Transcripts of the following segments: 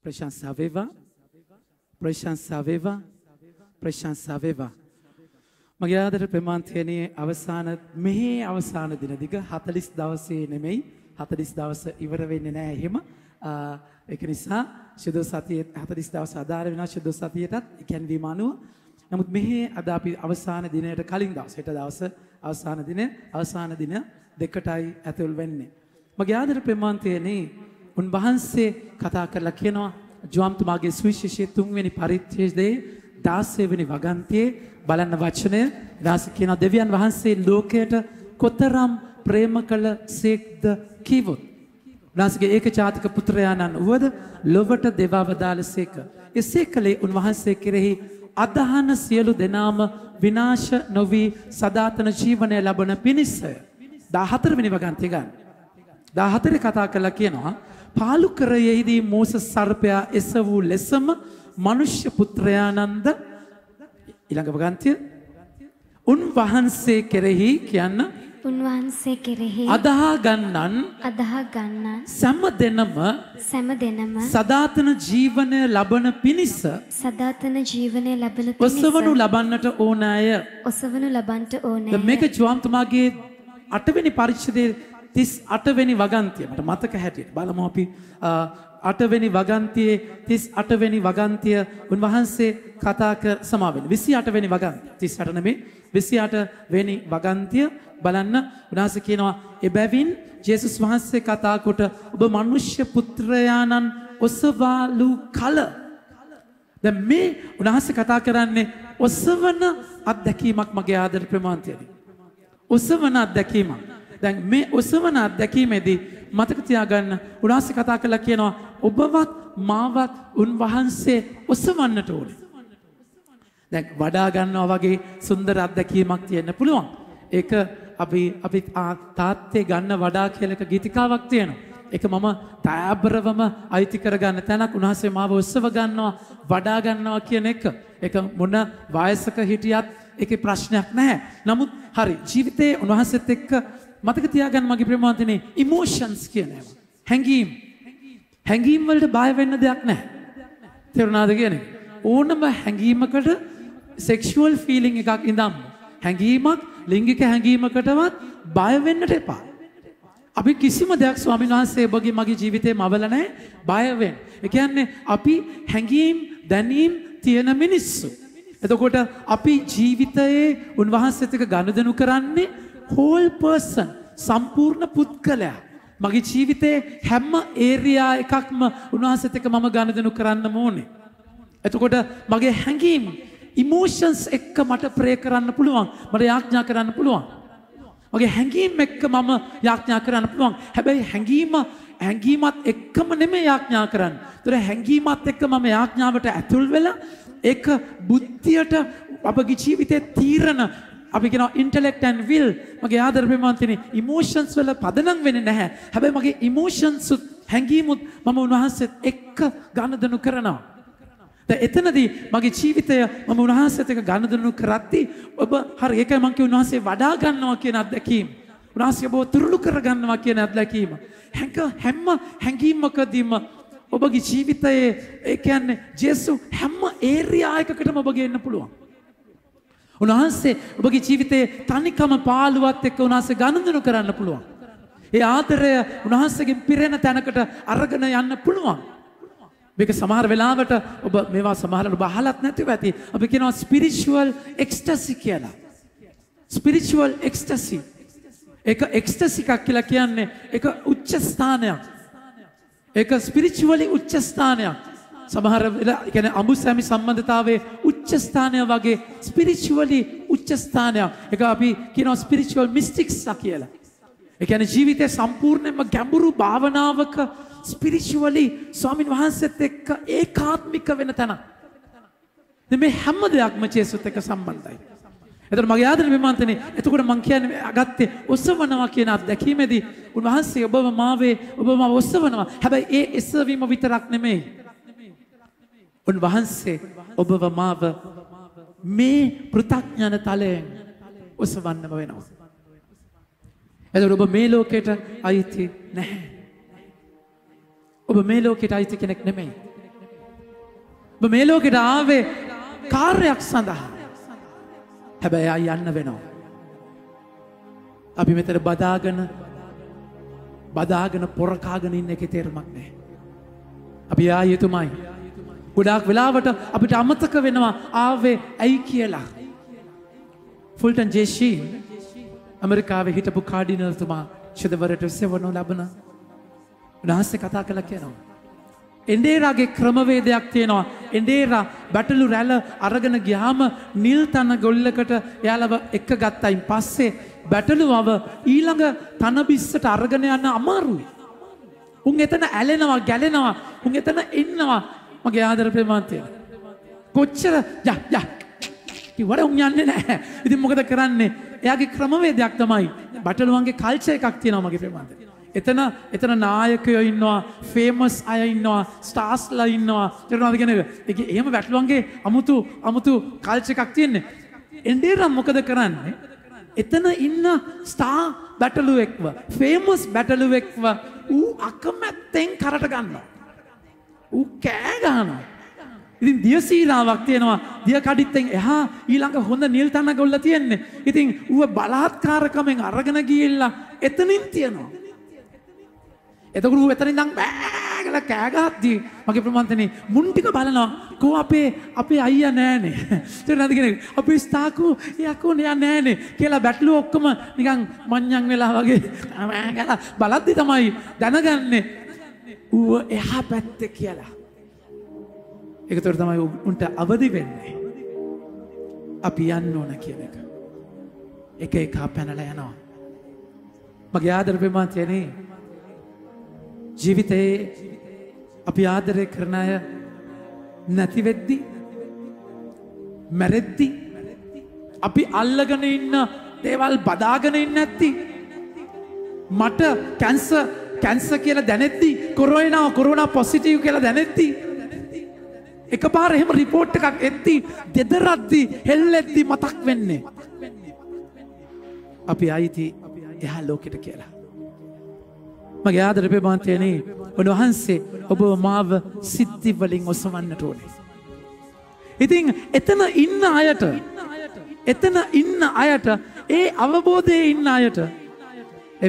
ප්‍රශංසා වේවා. ප්‍රශංසා වේවා. ප්‍රශංසා වේවා. මගේ ආදර ප්‍රමාන්තයනේ අවසාන මෙහි අවසාන දින දිග 40 දවසේ නෙමෙයි 40 දවස ඉවර වෙන්නේ නැහැ එහෙම. ඒක නිසා ශුද්ධ සතියේ 40 දවස් ආධාර වෙනවා ශුද්ධ සතියටත් ඉකැන්වීම අනුව. නමුත් මෙහි අද අපි අවසාන දිනයට කලින් දවස් හෙට දවස අවසාන දින දෙකටයි ඇතුල් වෙන්නේ. මගේ ආදර ප්‍රමාන්තයනේ උන්වහන්සේ කතා කරලා කියනවා ජෝම්තුමාගේ සුවිශේෂී 3 වෙනි පරිච්ඡේදයේ 16 වෙනි වගන්තියේ බලන්න වචනය ඊට කියන දෙවියන් වහන්සේ ලෝකයට කොතරම් ප්‍රේම කළ සේක්ද කීවොත් ඊට ඒක ජාතික පුත්‍රයාණන් වුවද ලොවට දෙවවදාලසේක එසේ කලේ උන්වහන්සේ කෙරෙහි අදහන සියලු දෙනාම විනාශ නොවි සදාතන ජීවනය ලබන පිණිසය 14 වෙනි වගන්තිය ගන්න 14 කතා කරලා කියනවා පාලු කරයෙහිදී මෝස සර්පයා එස වූ ලෙසම මනුෂ්‍ය පුත්‍රයානන්ද ඊළඟ වගන්තිය උන්වහන්සේ කෙරෙහි කියන්න උන්වහන්සේ කෙරෙහි අදහා ගන්නන් සෑම දෙනම සදාතන ජීවනය ලබන පිණිස ඔසවනු ලබන්නට ඕනෑය. මේක ජෝම්තුමාගේ 8 වෙනි පරිච්ඡේදයේ 38 වෙනි වගන්තිය මට මතක හැටියට බලමු අපි 8 වෙනි වගන්තියේ 38 වෙනි වගන්තිය උන්වහන්සේ කතා කර සමාවෙන්න 28 වෙනි වගන්තිය 38 නෙමෙයි 28 වෙනි වගන්තිය බලන්න උන්වහන්සේ කියනවා එබැවින් ජේසුස් වහන්සේ කතා කොට ඔබ මනුෂ්‍ය පුත්‍රයාණන් ඔසවාලු කල දැන් මේ උන්වහන්සේ කතා කරන්නේ ඔසවන අත්දැකීමක් මගේ ආදර ප්‍රමාන්තයේදී ඔසවන අත්දැකීමක් දැන් මේ ඔසවන අත්දැකීමේදී මතක තියාගන්න උන්වහන්සේ කතා කළා කියනවා ඔබවත් මාවත් උන්වහන්සේ ඔසවන්නට ඕනේ. දැන් වඩා ගන්නවා වගේ සුන්දර අත්දැකීමක් තියෙන්න පුළුවන්. ඒක අපි තාත්තේ ගන්න වඩා කියලා එක ගීතිකාවක් තියෙනවා. ඒක මම තාබරවම අයිති කරගන්න තැනක් උන්වහන්සේ මාව ඔසව ගන්නවා වඩා ගන්නවා කියන එක. ඒක මොන වයසක හිටියත් ඒකේ ප්‍රශ්නයක් නැහැ. නමුත් හරි ජීවිතේ උන්වහන්සේත් එක්ක මතක තියාගන්න මගේ ප්‍රේමවන්තනේ ඉමෝෂන්ස් කියන ඒවා. හැඟීම් වලට බය වෙන්න දෙයක් නැහැ. තේරුණාද කියන්නේ? ඕනම හැඟීමකට සෙක්ෂුවල් ෆීලිං එකක් ඉඳන් හැඟීමක් ලිංගික හැඟීමකටවත් බය වෙන්නට එපා. අපි කිසිම දෙයක් ස්වාමීන් වහන්සේ ඔබගේ මගේ ජීවිතේ මවල නැහැ බය වෙන්න. ඒ කියන්නේ අපි හැඟීම් දැනීම් තියෙන මිනිස්සු. එතකොට අපි ජීවිතයේ උන්වහන්සේත් එක්ක ගනුදෙනු කරන්නේ whole person සම්පූර්ණ පුද්ගලයා. මගේ ජීවිතේ හැම ඒරියා එකක්ම උන්වහන්සේත් එක්ක මම ගනුදෙනු කරන්න ඕනේ. එතකොට මගේ හැඟීම් emotions එක්ක මට ප්‍රේ කරන්න පුළුවන්. මට යාඥා කරන්න පුළුවන්. මගේ හැඟීම් එක්ක මම යාඥා කරන්න පුළුවන්. හැබැයි හැඟීමත් එක්කම නෙමෙයි යාඥා කරන්නේ. ඒතර හැඟීමත් එක්ක මම යාඥාවට ඇතුල් වෙලා ඒක බුද්ධියට අපගේ ජීවිතේ තීරණ අපි කියනවා intellect and will මගේ ආදර ප්‍රේමවන්තනේ emotions වල පදනම් වෙන්නේ නැහැ. හැබැයි මගේ emotions උත් හැඟීමුත් මම උන්වහන්සේත් එක්ක ගනුදෙනු කරනවා. දැන් එතනදී මගේ ජීවිතය මම උන්වහන්සේත් එක්ක ගනුදෙනු කරද්දී ඔබ හරි ඒකයි මම කිව්වේ උන්වහන්සේ වඩා ගන්නවා කියන අත්දැකීම. උන්වහන්සේ ඔබ තුරුළු කර ගන්නවා කියන අත්දැකීම. හැම හැඟීමකදීම ඔබගේ ජීවිතයේ ඒ කියන්නේ ජේසු හැම ඒරියා එකකටම ඔබ ගේන්න පුළුවන්. උන්වහන්සේ ඔබගේ ජීවිතයේ තනිකම පාළුවත් එක්ක උන්වහන්සේ ගනුදෙනු කරන්න පුළුවන්. ඒ ආදරය උන්වහන්සේගෙන් පිරෙන තැනකට අරගෙන යන්න පුළුවන්. මේක සමහර වෙලාවට ඔබ මේවා සමහරවල් ඔබ අහලත් නැතිව ඇති. අපි කියනවා ස්පිරිචුවල් එක්ස්ටසි කියලා. ස්පිරිචුවල් එක්ස්ටසි. ඒක එක්ස්ටසි එකක් කියලා කියන්නේ ඒක උච්ච ස්ථානයක්. ඒක ස්පිරිචුවලි උච්ච ස්ථානයක්. සමහර වෙලාවට කියන්නේ අමුසැමි සම්බන්ධතාවයේ උච්ච ස්ථානය වගේ ස්පිරිචුවලි උච්ච ස්ථානයක්. ඒක අපි කියනවා ස්පිරිචුවල් මිස්ටික්ස් කියලා. ඒ කියන්නේ ජීවිතේ සම්පූර්ණයෙන්ම ගැඹුරු භාවනාවක ස්පිරිචුවලි ස්වාමීන් වහන්සේත් එක්ක ඒකාත්මික වෙන තැන. මේ හැම දෙයක්ම ජේසුත් එක්ක සම්බන්ධයි. එතකොට මගේ ආදරණීය ප්‍රේමවන්තනේ එතකොට මම කියන්නේ අගත්තේ ඔසවනවා කියන අත්දැකීමේදී උන්වහන්සේ ඔබව මාව ඔසවනවා. හැබැයි ඒ එසවීම විතරක් නෙමෙයි. උන්වහන්සේ ඔබව මාව මේ පෘථග්ජන තලයෙන් ඔසවන්නම වෙනවා. එතකොට ඔබ මේ ලෝකයට අයිති නැහැ. ඔබ මේ ලෝකයට අයිති කෙනෙක් නෙමෙයි. ඔබ මේ ලෝකෙට ආවේ කාර්යයක් සඳහා. හැබැයි ආ යන්න වෙනවා. අපි මෙතන බදාගෙන පොරකාගෙන ඉන්න එකේ තේරුමක් නැහැ. අපි ආ යුතුමයි. ගොඩාක් වෙලාවට අපිට අමතක වෙනවා ආවේ ඇයි කියලා. ෆුල්ටන් ජේෂීන් ඇමරිකාවේ හිටපු කාඩිනල්තුමා ශුද්ධවරට සෙවනු ලබන උන්වහන්සේ කතා කළා කියනවා. එන්ඩේරාගේ ක්‍රමවේදයක් තියෙනවා. එන්ඩේරා බැටළු රැළ අරගෙන ගියාම නිල් තන ගොල්ලකට එයාලව එක ගත්තයින් පස්සේ බැටළුවව ඊළඟ තන බිස්සට අරගෙන යන්න අමාරුයි. උන් එතන ඇලෙනවා ගැලෙනවා. උන් එතන ඉන්නවා. මගේ ආදර ප්‍රේමාන්තය. කොච්චර යා කිව්වට උන් යන්නේ නැහැ. ඉතින් මොකද කරන්නේ? එයාගේ ක්‍රමවේදයක් තමයි බැටළුවන්ගේ කල්චර් එකක් තියෙනවා මගේ ප්‍රේමාන්තය. එතන නායකයෝ ඉන්නවා, ෆේමස් අය ඉන්නවා, ස්ටාර්ස්ලා ඉන්නවා. තේරුණාද කියන්නේ? ඒක එහෙම බැටළුවන්ගේ අමුතු කල්චර් එකක් තියෙන්නේ. එන්ඩේරා මොකද කරන්නේ? එතන ඉන්න ස්ටාර් බැටළුවෙක්ව, ෆේමස් බැටළුවෙක්ව ඌ අකමැත්තෙන් කරට ගන්නවා. ඌ කෑ ගහනවා. ඉතින් දියසීලාවක් තියෙනවා. දිය කඩਿੱත්තෙන් එහා ඊළඟ හොඳ නිල් තන ගොල්ල තියෙන්නේ. ඉතින් ඌව බලාත්කාරකමෙන් අරගෙන ගිහිල්ලා එතනින් තියනවා. එතකොට ඌ එතනින් ඉඳන් බෑ කියලා කෑ ගහද්දී මගේ ප්‍රමාන්තනේ මුන් ටික බලනවා. කෝ අපේ අයියා නෑනේ. තේරුණාද කියන්නේ? අපේ ස්ථාකෝ යකෝ නෑනේ කියලා බැටළුව ඔක්කොම නිකන් මඤ්ඤම් වෙලා වගේ කියලා බලද්දි තමයි දැනගන්නේ ඌ එහා පැත්තේ කියලා. ඒකතර තමයි උන්ට අවදි වෙන්නේ. අපි යන්න ඕන කියන එක. එක පැනලා යනවා. මගේ ආදර ප්‍රමාන්තනේ ජීවිතේ අපි ආදරය කරන අය නැති වෙද්දි මැරෙද්දි අපි අල්ලගෙන ඉන්න දේවල් බදාගෙන ඉන්නේ නැති මට කැන්සර් කියලා දැනෙද්දි කොරෝනා පොසිටිව් කියලා දැනෙද්දි එකපාර එහෙම රිපෝට් එකක් එද්දි දෙදරද්දි හෙල්ලෙද්දි මතක් වෙන්නේ අපි ආයිති එහා ලෝකෙට කියලා. මගේ ආදර ප්‍රේමාන්තයනේ උන්වහන්සේ ඔබ මාව සිද්ධි වලින් ඔසවන්නට ඕනේ. ඉතින් එතන ඉන්න අයට ඒ අවබෝධයේ ඉන්න අයට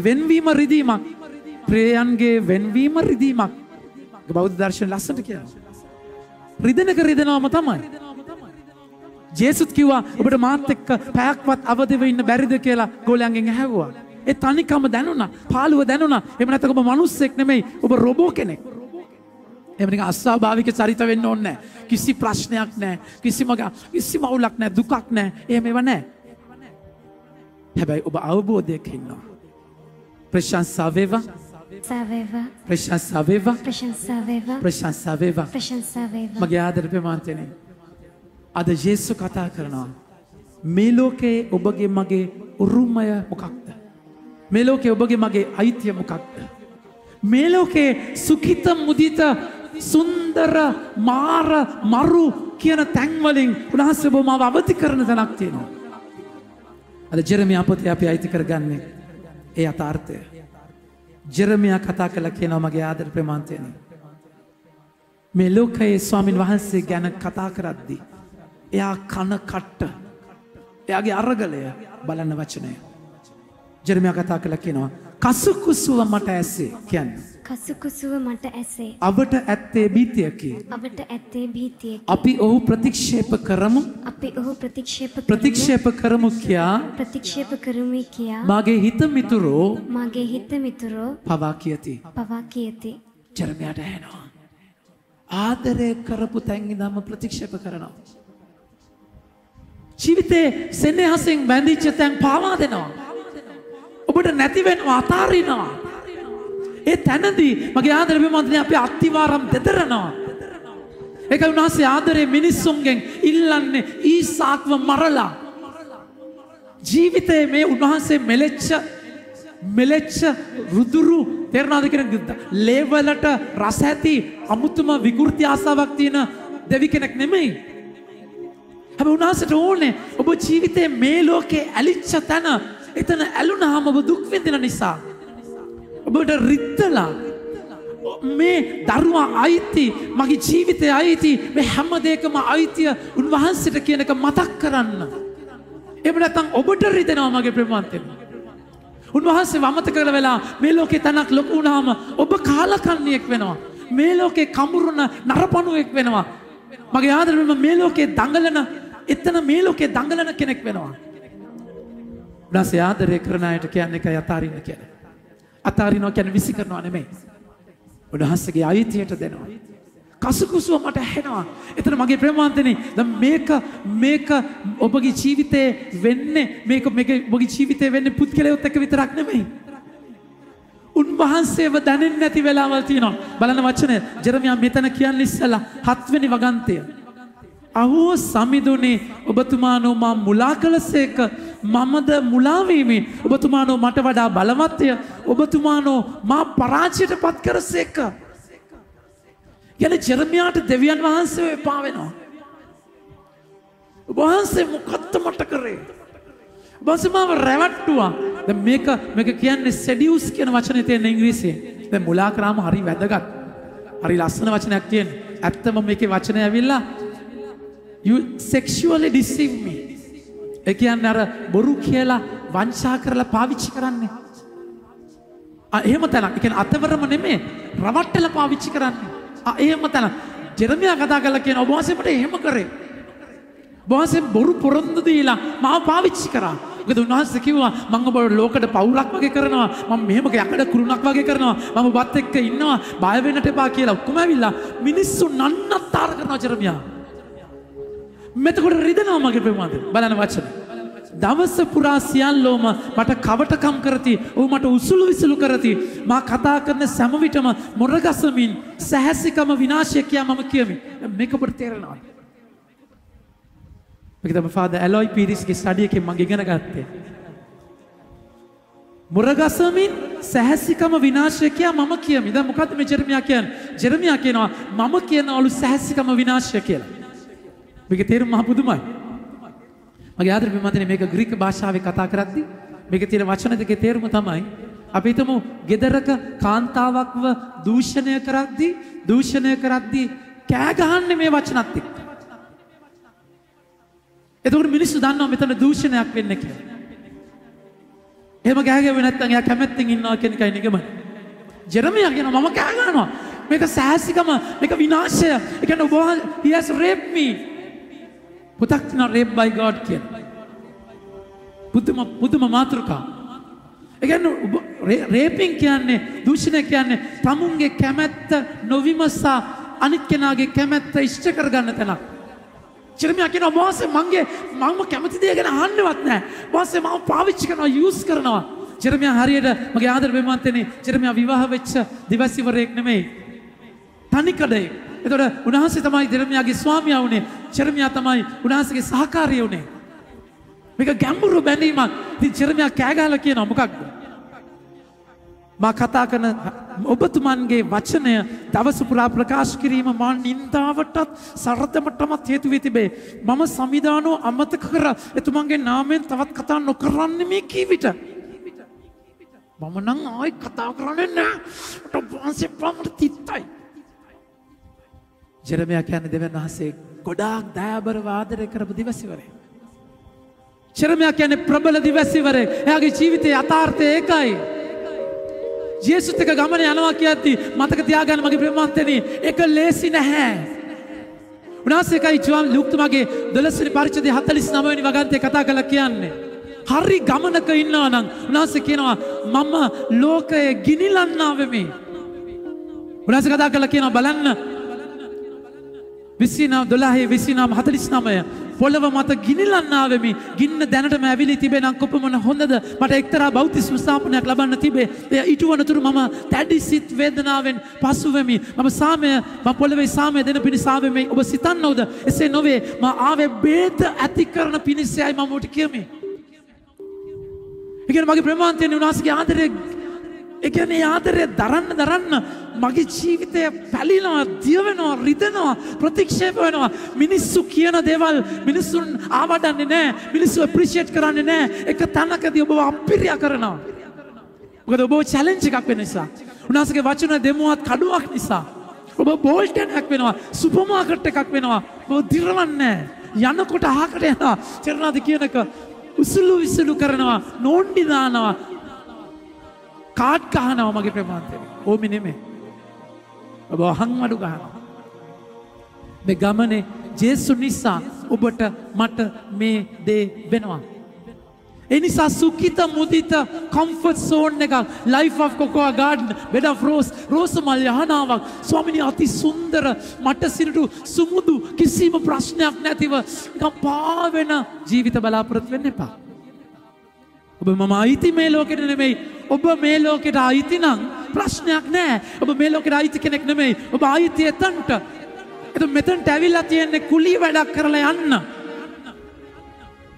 වෙන්වීම රිදීමක්, ප්‍රේයන්ගේ වෙන්වීම රිදීමක් බෞද්ධ දර්ශන ලස්සනට කියනවා. රිදෙනවම තමයි. ජේසුස් කිව්වා ඔබට මාත් එක්ක පැයක්වත් අවදිව ඉන්න බැරිද කියලා ගෝලයන්ගෙන් ඇහුවා. ඒ තනිකම දැනුණා, පාළුව දැනුණා. එහෙම නැත්නම් ඔබ මිනිස්සෙක් නෙමෙයි, ඔබ රොබෝ කෙනෙක්. එහෙම නිකන් අස්වාභාවික චරිත වෙන්න ඕනේ නැහැ. කිසි ප්‍රශ්නයක් නැහැ, කිසිම අවුලක් නැහැ, දුකක් නැහැ. එහෙම ඒවා නැහැ. හැබැයි ඔබ අවබෝධයක ඉන්නවා. ප්‍රශංසා වේවා. ප්‍රශංසා වේවා. මගේ ආදර ප්‍රේමාන්තනේ. අද යේසු කතා කරනවා. මේ ලෝකේ ඔබගේ මගේ උරුමය මොකක්ද? මේ ලෝකේ ඔබගේ මගේ අයිතිය මොකක්ද? මේ ලෝකේ සුඛිත මුදිත සුන්දර මාර මරු කියන තැන් වලින් උන්වහන්සේ ඔබ මාව අවදි කරන තැනක් තියෙනවා. අද ජෙරමියා පොතේ අපි අයිති කරගන්නේ ඒ යථාර්ථය. ජෙරමියා කතා කළා කියනවා මගේ ආදර ප්‍රේමාන්තයනේ. මේ ලෝකයේ ස්වාමින් වහන්සේ ගැන කතා කරද්දී එයා කන කට්ට එයාගේ අරගලය බලන්න වචනය. ජෙරමියා කතා කළා කියනවා කසුකුසුව මට ඇසේ කියන්නේ. කසුකුසුව මට ඇසේ. අවට ඇත්තේ භීතියකි. අපි ඔහු ප්‍රතික්ෂේප කරමු. ප්‍රතික්ෂේප කරමු කියා. මාගේ හිත මිතුරෝ පවා කියති. ජෙරමියාට ඇහෙනවා. ආදරය කරපු තැන් ඉඳන්ම ප්‍රතික්ෂේප කරනවා. ජීවිතේ සෙනෙහසෙන් බැඳිච්ච තැන් පාවා දෙනවා. ඔබට නැති වෙනවා, අතාරිනවා. ඒ තැනදී මගේ ආදර ප්‍රේමාන්තනේ අපි අත්තිවාරම් දෙදරනවා. ඒකයි උන්වහන්සේ ආදරේ මිනිස්සුන්ගෙන් ඉල්ලන්නේ ඊසාක්ව මරලා. ජීවිතේ මේ උන්වහන්සේ මෙලෙච්ච රුදුරු තේරනාද කියන ලේවලට රස ඇති අමුතුම විකෘති ආසාවක් තියෙන දෙවි කෙනෙක් නෙමෙයි. හැබැයි උන්වහන්සේට ඕනේ ඔබ ජීවිතේ මේ ලෝකේ ඇලිච්ච තැන එතන ඇලුනහම ඔබ දුක් විඳින නිසා ඔබට රිද්දලා මේ දරුවා අයිති, මගේ ජීවිතය අයිති, මේ හැම දෙයකම අයිතිය උන්වහන්සේට කියන එක මතක් කරන්න. එහෙම නැත්නම් ඔබට රිදෙනවා මගේ ප්‍රේමවන්තයනි. උන්වහන්සේ වමත කරලා වෙලා මේ ලෝකේ තනක් ලොකු වුණාම ඔබ කාලකන්ණියෙක් වෙනවා. මේ ලෝකේ කඹුරුන නරපණුවෙක් වෙනවා. මගේ ආදරෙම මේ ලෝකේ දඟලන එතන මේ ලෝකේ දඟලන කෙනෙක් වෙනවා. උන්වහන්සේ ආදරය කරන අයට කියන්නේ එකයි අතාරින්න කියන්නේ. අතාරිනවා කියන්නේ විසි කරනවා නෙමෙයි. උන්වහන්සේගේ අයිතියට දෙනවා. කසුකුසුව මට ඇහෙනවා. එතන මගේ ප්‍රේමවන්තනි දැන් මේක ඔබගේ ජීවිතේ වෙන්නේ මේක ඔබගේ ජීවිතේ වෙන්නේ පුද්ගලයෙක් එක්ක විතරක් නෙමෙයි. උන්වහන්සේව දැනෙන්නේ නැති වෙලාවල් තියෙනවා. බලන්න වචනය ජෙරමියා මෙතන කියන්නේ ඉස්සලා 7 වෙනි වගන්තය. අහෝ සමිඳුනි ඔබතුමානෝ මා මුලා කළසේක මමද මුලා වීමි. ඔබතුමානෝ මට වඩා බලවත්ය. ඔබතුමානෝ මා පරාජයට පත් කරසේක. යන්නේ ජෙරමියාට දෙවියන් වහන්සේ එපා වෙනවා. ඔබ වහන්සේ මොකක්ද මට කරේ? ඔබ මාව රැවට්ටුවා. දැන් මේක කියන්නේ සෙඩියුස් කියන වචනේ තියෙන ඉංග්‍රීසියෙන්. දැන් මුලා කරාම හරි වැදගත්. හරි ලස්සන වචනයක් කියන්නේ. ඇත්තම මේකේ වචනය ඇවිල්ලා you sexually deceive me. ඒ කියන්නේ අර බොරු කියලා වංචා කරලා පාවිච්චි කරන්නේ. එහෙම තැනක්. ඒ කියන්නේ අතවරම නෙමෙයි රවට්ටලා පාවිච්චි කරන්නේ. එහෙම තැනක්. ජෙරමියා කතා කරලා කියන ඔබ වහන්සේ මට එහෙම කරේ. ඔබ වහන්සේ බොරු පොරොන්දු දීලා මාව පාවිච්චි කරා. මොකද උන්වහන්සේ කිව්වා මම ඔබ ලෝකෙට පවුලක් වගේ කරනවා. මම මෙහෙම යකඩ කුරුණක් වගේ කරනවා. මම ඔබත් එක්ක ඉන්නවා. බය වෙන්නට එපා කියලා ඔක්කොම ඇවිල්ලා මිනිස්සු නන්නත්තර කරනවා ජෙරමියා. මෙතකොට රිදෙනවා මගේ ප්‍රේමවන්තයනි. බලන්න වචන. දවස පුරා සියල්ලෝම මට කවටකම් කරති. ඔහු මට උසුළු විසුළු කරති. මා කතා කරන සෑම විටම මොරගසමින් සැහැසිකම විනාශය කියා මම කියමි. මේක ඔබට තේරෙනවද? මේක තමයි ෆාදර් ඇලොයි පීරිස්ගේ ස්ටඩි එකෙන් මම ඉගෙන ගත්තේ. මොරගසමින් සැහැසිකම විනාශය කියා මම කියමි. දැන් මොකද්ද මේ ජෙරමියා කියන්නේ? ජෙරමියා කියනවා මම කියනවලු සැහැසිකම විනාශය කියලා. මේක තේරුම මහ පුදුමයි. මගේ ආදර ප්‍රේමවන්තනි මේක ග්‍රීක භාෂාවේ කතා කරද්දී මේක තියෙන වචන දෙකේ තේරුම තමයි අපි හිතමු ගෙදරක කාන්තාවක්ව දූෂණය කරද්දී කෑ ගහන්නේ මේ වචනත් එක්ක. එතකොට මිනිස්සු දන්නවා මෙතන දූෂණයක් වෙන්නේ කියලා. එහෙම කෑ ගැව්වේ නැත්නම් එයා කැමැත්තෙන් ඉන්නවා කියන එකයි නිගමන. ජෙරමියා කියනවා මම කෑ ගහනවා. මේක සෑහසිකම මේක විනාශය. ඒ කියන්නේ he has raped me. පුතක් තියන rape by God කියන. පුදුම මාතෘකා. ඒ කියන්නේ රේපින් කියන්නේ දූෂණය කියන්නේ තමුන්ගේ කැමැත්ත නොවිමසා අනිත් කෙනාගේ කැමැත්ත ඉෂ්ට කරගන්න තැනක්. ජෙරමියා කියනවා මොහොසේ මම කැමති දේ ගැන අහන්නවත් නැහැ. මොහොසේ මම පාවිච්චි කරනවා යූස් කරනවා. ජෙරමියා හරියට මගේ ආදර ප්‍රේමවන්තනි ජෙරමියා විවාහ වෙච්ච දිවසිවරයෙක් නෙමෙයි. තනිකඩේ. එතකොට උන්වහන්සේ තමයි ජෙරමියාගේ ස්වාමියා වුණේ. ජෙරමියා තමයි උන්වහන්සේගේ සහකාරිය වුණේ. මේක ගැඹුරු බැඳීමක්. ඉතින් ජෙරමියා කෑ ගහලා කියනවා මොකක්ද? මා කතා කරන ඔබතුමන්ගේ වචනය දවස පුරා ප්‍රකාශ කිරීම මා නින්දාවටත් සරදමටමත් හේතු වී තිබේ. මම සමිදානෝ අමතක කර එතුමන්ගේ නාමයෙන් තවත් කතා නොකරන්නේ මේ කී විට. මම නම් ආයි කතා කරන්නේ නැහැ. මට වහන්සේ ප්‍රමත තිත්තයි. ජෙරමියා කියන්නේ දෙවියන් වහන්සේ ගොඩාක් දයාබරව ආදරය කරපු දිවසිවරයෙක්. ජෙරමියා කියන්නේ ප්‍රබල දිවසිවරයෙක්. එයාගේ ජීවිතයේ යථාර්ථය ඒකයි. ජේසුස් එක්ක ගමන යනවා කියද්දි මතක තියාගන්න මගේ ප්‍රේමවන්තනි ඒක ලේසි නැහැ. උනාසේකයි ලූක්තුමාගේ 12 වෙනි පරිච්ඡේදයේ 49 වෙනි වගන්තේ කතා කරලා කියන්නේ. හරි ගමනක ඉන්නවා නම් උනාසේ කියනවා මම ලෝකයේ ගිනිලන්නා වෙමි. උනාසේ කතා කරලා කියනවා බලන්න 12:49 පොළව මත ගිනිලන්නා වෙමි. ගින්න දැනටම ඇවිලි තිබේ නම් කොපමණ හොඳද? මට එක්තරා බෞතිස්ම ස්ථාපනයක් ලබන්න තිබේ. එය ඊට වනතුරු මම දැඩි සිත් වේදනාවෙන් පසු වෙමි. මම පොළවේ සාමය දෙන පිණිස ආවෙමි. ඔබ සිතන්නවද? එසේ නොවේ. මම ආවේ බේද ඇති කරන පිණිසයි මම ඔබට කියමි. ඒ කියන්නේ මගේ ප්‍රේමවන්තයනි උනාසගේ ආදරය ඒ කියන්නේ ආදරය දරන්න මගේ ජීවිතය පැලිනවා, දිය වෙනවා, රිදෙනවා, ප්‍රතික්ෂේප වෙනවා. මිනිස්සු කියන දේවල් මිනිස්සුන් ආවඩන්නේ නැහැ. මිනිස්සු ඇප්‍රීෂিয়েට් කරන්නේ නැහැ. එක තැනකදී ඔබව අපිරියා කරනවා. මොකද ඔබව චැලෙන්ජ් එකක් වෙන නිසා. උන්වහන්සේගේ වචන දෙමුවත් කඩුවක් නිසා ඔබ බෝල්ටනයක් වෙනවා සුපර් මාකට් එකක් වෙනවා ඔබ දිරවන්නේ යනකොට අහකට යනවා චරණාද කියනක උසුළු විසුළු කරනවා නෝන්ඩි දානවා කාඩ් ගහනවා මගේ ප්‍රමාන්තේ ඕමි නෙමෙයි ඔබ අහංවඩු ගහනවා මේ ගමනේ ජේසු නිසා ඔබට මට මේ දේ වෙනවා ඒ නිසා සුඛිත මුදිත කම්ෆර්ට් සෝන් එකක් life of cocoa garden bed of rose මල් යහනාවක් ස්වාමිනී අති සුන්දර මට සිරටු සුමුදු කිසිම ප්‍රශ්නයක් නැතිව නිකන් පාවෙන ජීවිත බලාපොරොත්තු වෙන්න එපා ඔබ මම අයිති මේ ලෝකෙට නෙමෙයි ඔබ මේ ලෝකෙට අයිති නම් ප්‍රශ්නයක් නැහැ ඔබ මේ ලෝකෙට අයිති කෙනෙක් නෙමෙයි ඔබ අයිති එතනට එතකොට මෙතනට ඇවිල්ලා තියෙන්නේ කුලී වැඩක් කරලා යන්න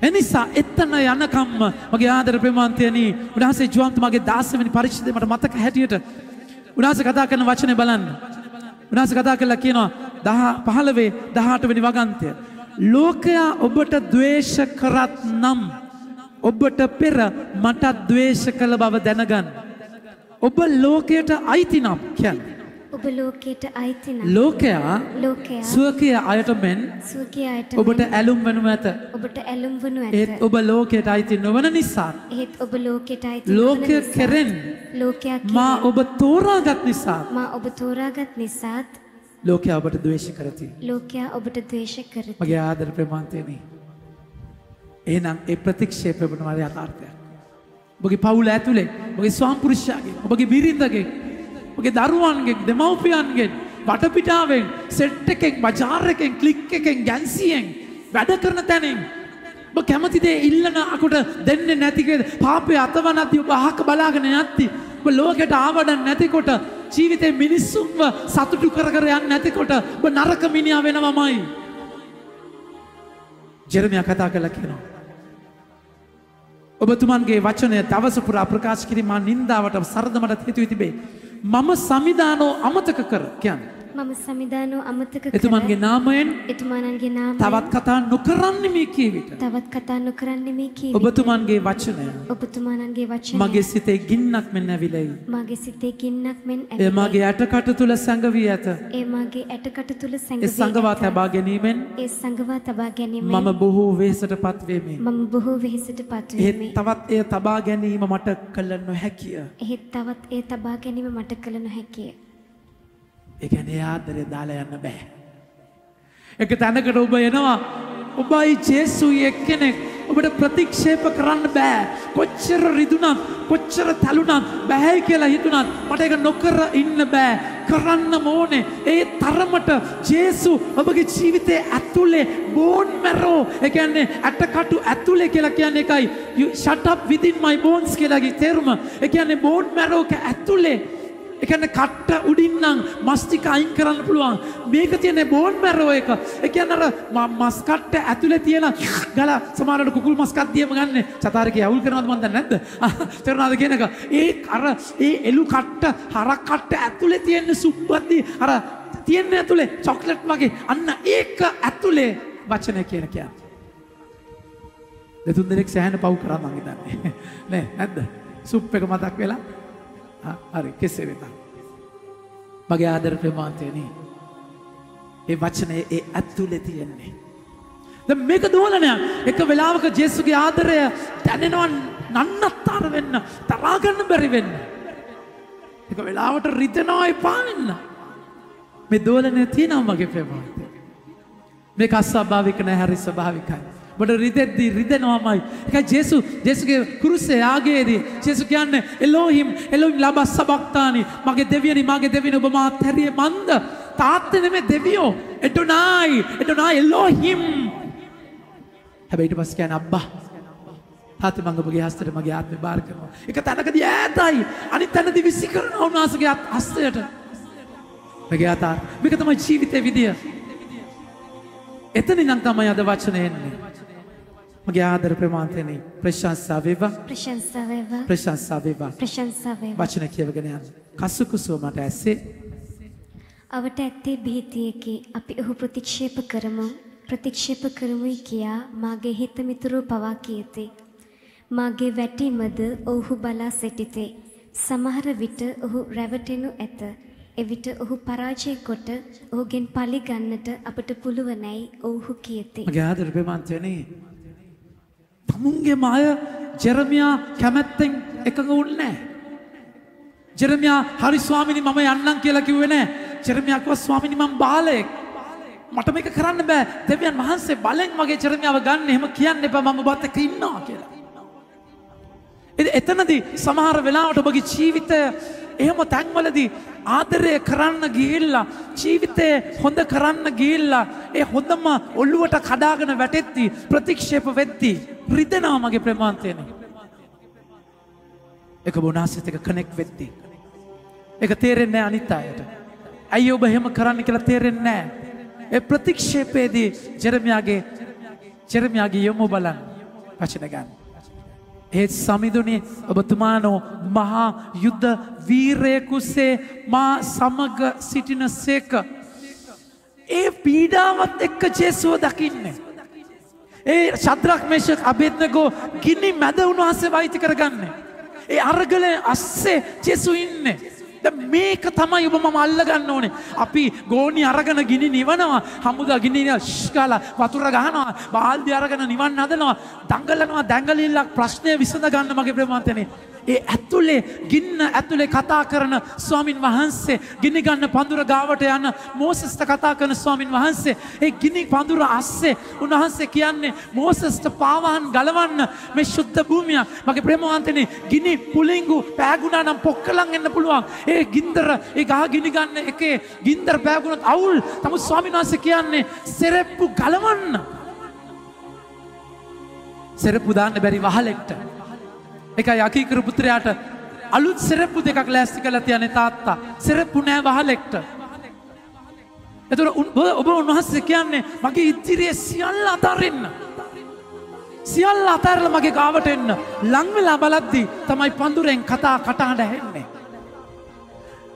එනිසා එතන යනකම්ම මගේ ආදර ප්‍රේමාන්තයනි උන්වහන්සේ ජෝන්තුමාගේ 16 වෙනි පරිච්ඡේදය මට මතක හැටියට උන්වහන්සේ කතා කරන වචනේ බලන්න උන්වහන්සේ කතා කරලා කියනවා 15 18 වෙනි වගන්තය ලෝකයා ඔබට ද්වේෂ කරත් නම් ඔබට පෙර මට ද්වේෂ කළ බව දැනගන්න ඔබ ලෝකයට අයිති නම් කියන්නේ ඔබ ලෝකයට අයිති නම් ලෝකයා ස්වකීය අයට මෙන් ඔබට ඇලුම් වනු ඇත ඔබට ඇලුම් වනු ඇත ඒත් ඔබ ලෝකයට අයිති නොවන නිසා ඒත් ඔබ ලෝකයට අයිති ලෝකය කෙරෙන් මා ඔබ තෝරාගත් නිසා මා ඔබ තෝරාගත් නිසාත් ලෝකයා ඔබට ද්වේෂ කරති ලෝකයා ඔබට ද්වේෂ කරති මගේ ආදර ප්‍රේමාන්තයනි එහෙනම් ඒ ප්‍රතික්ෂේපය ඔබට මාර යථාර්ථයක් ඔබගේ පවුල ඇතුලේ ඔබගේ ස්වාමිපුරුෂයාගේ ඔබගේ බිරිඳගේ ඔබගේ දරුවන්ගේ දෙමව්පියන්ගේ වටපිටාවෙන් සෙට් එකෙන් බජාර් එකෙන් ක්ලික් එකෙන් ගැන්සියෙන් වැඩ කරන තැනින් ඔබ කැමති දේ ඉල්ලන අකුට දෙන්නේ නැති කේද පාපේ අතවනද්දී ඔබ අහක බලාගෙන නැත්ති ඔබ ලෝකයට ආවඩන් නැතිකොට ජීවිතේ මිනිස්සුන්ව සතුටු කර කර යන්නේ නැතිකොට ඔබ නරක මිනිහා වෙනවමයි ජෙරමියා කතා කළා කියනවා ඔබතුමන්ගේ වචනය දවස පුරා ප්‍රකාශ කිරීම නින්දාවට සරදමට හේතු වී තිබේ මම සමිදානෝ අමතක කර කියන්නේ මම සමිදානෝ අමතක කර එතුමන්ගේ නාමයෙන් එතුමන්ගේ නාමයෙන් තවත් කතා නොකරන්නේ මේ කීවිට තවත් කතා නොකරන්නේ මේ කීවිට ඔබතුමන්ගේ වචනය ඔබතුමන්ගේ වචනය මගේ සිතේ ගින්නක් මෙන් ඇවිලයි මගේ සිතේ ගින්නක් මෙන් ඇවිලයි ඒ මගේ ඇටකට තුල සංගවී ඇත ඒ මගේ ඇටකට තුල සංගවී ඒ සංගවා තබා ගැනීමෙන් ඒ සංගවා තබා ගැනීමෙන් මම බොහෝ වෙහෙසටපත් වෙමි මම බොහෝ වෙහෙසටපත් වෙමි තවත් ඒ තබා ගැනීම මට කළ නොහැකිය එහෙත් තවත් ඒ තබා ගැනීම මට කළ නොහැකිය ඒ කියන්නේ ආදරය දාලා යන්න බෑ. එක තැනකට ඔබ එනවා ඔබයි ජේසුයි එක්කෙනෙක් ඔබට ප්‍රතික්ෂේප කරන්න බෑ. කොච්චර රිදුනත් කොච්චර තැළුනත් බෑයි කියලා හිතුනත් මට ඒක නොකර ඉන්න බෑ. කරන්න ඕනේ. ඒ තරමට ජේසු ඔබගේ ජීවිතයේ ඇතුලේ බෝන් මැරෝ ඒ කියන්නේ ඇටකටු ඇතුලේ කියලා කියන්නේ එකයි. You shut up within my bones කියලාගේ තේරුම. ඒ කියන්නේ බෝන් මැරෝක ඇතුලේ ඒ කියන්නේ කට්ට උඩින් නම් මස් ටික අයින් කරන්න පුළුවන්. මේක තියෙන්නේ බෝන් මැරෝ එක. ඒ කියන්නේ අර මස් කට්ට ඇතුලේ තියෙන ගල සමහරවිට කුකුල් මස් කද්දියම ගන්න. චතාරිකේ අවුල් කරනවද මන් දන්නේ නැද්ද? තේරුණාද කියන එක? ඒ අර ඒ එළු කට්ට හරක් කට්ට ඇතුලේ තියෙන සුප්පත්ති අර තියෙන ඇතුලේ චොක්ලට් වගේ අන්න ඒක ඇතුලේ වචන කියන කියන්නේ. දෙතුන් දෙනෙක් සෑහෙන පව් කරා මං හිතන්නේ. නේ නැද්ද? සුප් එක මතක් වෙලා හරි කෙසේ වෙතත් මගේ ආදර ප්‍රේමාන්තයනි ඒ වචනේ ඒ ඇතුලේ තියෙන්නේ දැන් මේක දෝලනයක් එක වෙලාවක ජේසුගේ ආදරය දැනෙනවා නන්නත්තර වෙන්න තරහා ගන්න බැරි වෙන්න එක වෙලාවට රිදෙනවා එපා වෙන්න මේ දෝලනය තියෙනවා මගේ ප්‍රේමාන්තය මේක අස්වාභාවික නැහැ හරි ස්වභාවිකයි බඩ රිදෙද්දී රිදෙනවාමයි. ඒකයි ජේසුගේ කුරුසේ ආගේදී ජේසු කියන්නේ එලෝහිම් ලබා සබක්තානි මගේ දෙවියනි ඔබ මාත් හැරියේ මන්ද තාත්තේ නෙමෙයි දෙවියෝ එඩොනායි එලෝහිම් හැබැයි ඊට පස්සේ කියන්නේ අබ්බා තාත්තේ මම ඔබගේ හස්තයට මගේ ආත්මය බාර කරනවා. ඒක තනකදී ඈතයි අනිත් තැනදී විසි කරනවා උන්වහන්සේගේ හස්තයට. මගේ ආතා මේක තමයි ජීවිතේ විදිය. එතනින් නම් තමයි අද වචනේ එන්නේ. මගේ ආදර ප්‍රේමාන්තයනි ප්‍රශංසා වේවා වචන කියවගෙන යන්න කසුකුසුව මට ඇස්සේ අවට ඇත්තේ භීතියකි අපි ඔහු ප්‍රතික්ෂේප කරමුයි කියා මාගේ හිත මිතුරෝ පවා කියති මාගේ වැටීමද ඔහු බලා සිටිතේ සමහර විට ඔහු රැවටෙනු ඇත. එවිට ඔහු පරාජය කොට ඔහුගෙන් පලි ගන්නට අපට පුළුවනයි ඔවුහු කියති. මගේ ආදර ප්‍රේමාන්තයනේ තමුන්ගේම අය ජෙරමියා කැමැත්තෙන් එකඟ වුණේ නැහැ. ජෙරමියා හරි ස්වාමිනී මම යන්නම් කියලා කිව්වේ නැහැ. ජෙරමියා කිව්වා ස්වාමිනී මම බාලයෙක්. මට මේක කරන්න බෑ. දෙවියන් වහන්සේ බලෙන් මගේ ජෙරමියාව ගන්න. එහෙම කියන්න එපා මම ඔබත් එක්ක ඉන්නවා කියලා. එතනදී සමහර වෙලාවට ඔබගේ ජීවිතය එහෙම තැන්වලදී ආදරය කරන්න ගිහිල්ලා ජීවිතේ හොඳ කරන්න ගිහිල්ලා ඒ හොඳම ඔළුවට කඩාගෙන වැටෙද්දී ප්‍රතික්ෂේප වෙද්දී රිදෙනවා මගේ ප්‍රේමාන්තයනේ. ඒක බොනාසෙත් එක කනෙක්ට් වෙද්දී ඒක තේරෙන්නේ නැහැ අනිත් අයට. ඇයි ඔබ එහෙම කරන්න කියලා තේරෙන්නේ නැහැ. ඒ ප්‍රතික්ෂේපයේදී ජෙරමියාගේ යොමු බලන්න වචන ගන්න. ඒත් සමිඳුනි ඔබතුමානෝ මහා යුද්ධ වීරයෙකුසේ මා සමග සිටින සේක. ඒ පීඩාවත් එක්ක ජේසුව දකින්නේ. ඒ ශද්‍රක් මේෂක් අබේද්නෙගෝ ගිනි මැද උන්වහන්සේ වෛති කරගන්නේ. ඒ අරගලේ අස්සේ ජේසු ඉන්නේ. දැන් මේක තමයි ඔබ මම අල්ලගන්න ඕනේ. අපි ගෝණි අරගෙන ගිනි නිවනවා. හමුදා ගිනි ගාලා වතුර ගහනවා. බාල්දි අරගෙන නිවන්න හදනවා. දඟලනවා දැඟලිල්ලක් ප්‍රශ්නය විසඳ ගන්න මගේ ප්‍රේමාන්තනේ. ඒ ඇතුලේ ගින්න ඇතුලේ කතා කරන ස්වාමින් වහන්සේ ගිනි ගන්න පඳුර ගාවට යන මෝසස්ට කතා කරන ස්වාමින් වහන්සේ ඒ ගිනි පඳුර අස්සේ උන්වහන්සේ කියන්නේ මෝසස්ට පාවහන් ගලවන්න මේ ශුද්ධ භූමිය මගේ ප්‍රේමවන්තනේ ගිනි පුලිංගු පෑගුණා නම් පොක්කලන් එන්න පුළුවන් ඒ ගින්දර ඒ ගහ ගිනි ගන්න එකේ ගින්දර පෑගුණොත් අවුල් තමයි ස්වාමින් වහන්සේ කියන්නේ සෙරෙප්පු ගලවන්න සෙරෙප්පු දාන්න බැරි වහලෙක්ට එකයි අකීකර පුත්‍රයාට අලුත් සෙරෙප්පු දෙකක් ලෑස්ති කරලා තියන්නේ තාත්තා. සෙරෙප්පු නෑ වහලෙක්ට. එතකොට ඔබ උන්වහන්සේ කියන්නේ මගේ ඉදිරියේ සියල්ල අතරින්න. සියල්ල අතහැරලා මගේ ගාවට එන්න. ලං වෙලා බලද්දි තමයි පඳුරෙන් කටහඬ ඇහෙන්නේ.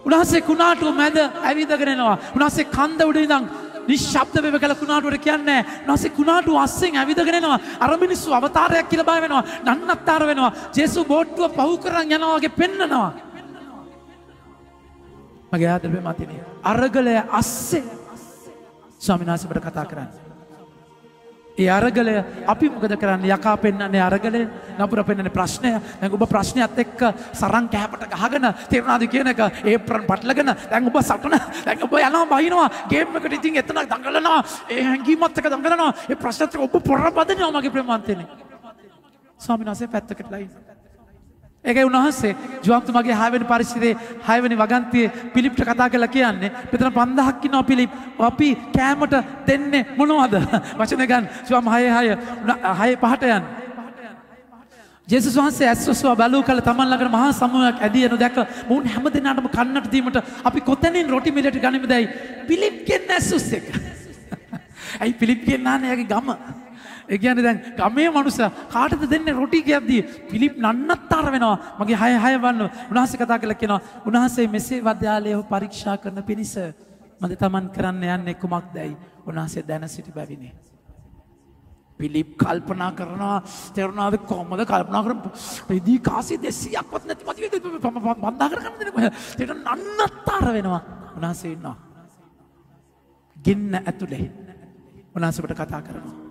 උන්වහන්සේ කුණාටුව මැද ඇවිදගෙන එනවා. උන්වහන්සේ කන්ද උඩ ඉඳන් නිශ්ශබ්ද වෙව කළ කුණාටුවට කියන්නේ නැසි කුණාටුව අස්සෙන් ඇවිදගෙන එනවා අර මිනිස්සු අවතාරයක් කියලා බය වෙනවා නන්නත්තර වෙනවා ජේසු බෝට්ටුව පහු කරන් යනවා වගේ පෙන්නනවා මගේ ආදර බෙමතිනේ අරගලය අස්සේ ස්වාමීන් වහන්සේ අපට කතා කරන්නේ ඒ අරගලය අපි මොකද කරන්නේ යකා පෙන්නන්නේ අරගලය නපුර පෙන්නන්නේ ප්‍රශ්නය දැන් ඔබ ප්‍රශ්නයත් එක්ක සරන් කැපට ගහගෙන තේරුණාද කියන එක ඒප්‍රන් පටලගෙන දැන් ඔබ සටන දැන් ඔබ යනවා බහිනවා ගේම් එකට ඉතින් එතන දඟලනවා ඒ හැංගීමත් එක්ක දඟලනවා ඒ ප්‍රශ්නත් එක්ක ඔබ පොරබදනවා මගේ ප්‍රේමවන්තනේ ස්වාමීන් වහන්සේ පැත්තකටලා ඉන්න ඒකයි උන්වහන්සේ ජෝන්තුමාගේ 6 වෙනි පරිච්ඡේදයේ 6 වෙනි වගන්තියේ පිලිප්ට කතා කරලා කියන්නේ මෙතන 5000ක් ඉන්නවා පිලිප් අපි කෑමට දෙන්නේ මොනවද වචන ගන්න ස්වාම 6:5ට යන්න ජේසුස් වහන්සේ ඇස්වස්ව බලු කල තමන් ළඟට මහා සමූහයක් ඇදී එන දැක මුන් හැම දිනකටම කන්නට දීමට අපි කොතැනින් රොටි මිලට ගනිමුදයි පිලිප් කියන්නේ ඇස්වස් එක ඇයි පිලිප් කියන්නේ යාගේ ගම ඒ කියන්නේ දැන් ගමේ මනුස්සයා කාටද දෙන්නේ රොටි කියද්දී පිලිප් නන්නත්තර වෙනවා මගේ 6 වන්න උන්වහන්සේ කතා කරලා කියනවා උන්වහන්සේ මෙසේ වද්‍යාලයේ පරීක්ෂා කරන පිණිස මම තමන් කරන්න යන්නේ කුමක්දයි උන්වහන්සේ දැන සිටි බැවිනේ පිලිප් කල්පනා කරනවා තේරුණාද කොහොමද කල්පනා කරන්නේ ඉදී කාසි 200ක්වත් නැති මදි බන්දා කරගන්න දෙන්නේ ඒක නන්නත්තර වෙනවා උන්වහන්සේ ඉන්නවා ගින්න ඇතුලේ උන්වහන්සේට කතා කරනවා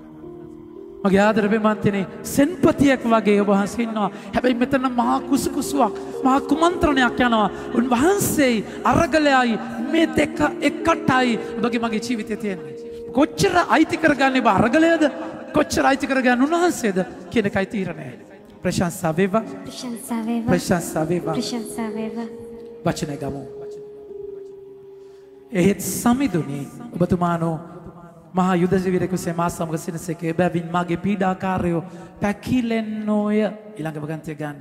මගේ ආදර බෙමන්තනේ සෙන්පතියෙක් වගේ ඔබ වහන්සේ ඉන්නවා. හැබැයි මෙතන මහා කුසුකුසුවක් මහා කුමන්ත්‍රණයක් යනවා. උන්වහන්සේයි අරගලයයි මේ දෙක එකටයි ඔබගේ මගේ ජීවිතේ තියෙන්නේ. කොච්චර අයිති කරගන්නේ ඔබ අරගලයද? කොච්චර අයිති කරගන්නේ උන්වහන්සේද කියන එකයි තීරණය. ප්‍රශංසා වේවා. ප්‍රශංසා වේවා. ප්‍රශංසා වේවා. ප්‍රශංසා වේවා. වචන ගමු. එහෙත් සමිඳුනි ඔබතුමානෝ මහා යුදසිවිරකුසේ මා සමග සිනසේක එබැවින් මාගේ පීඩාකාරයෝ පැකිලෙන්නෝය ඊළඟ වගන්තිය ගන්න.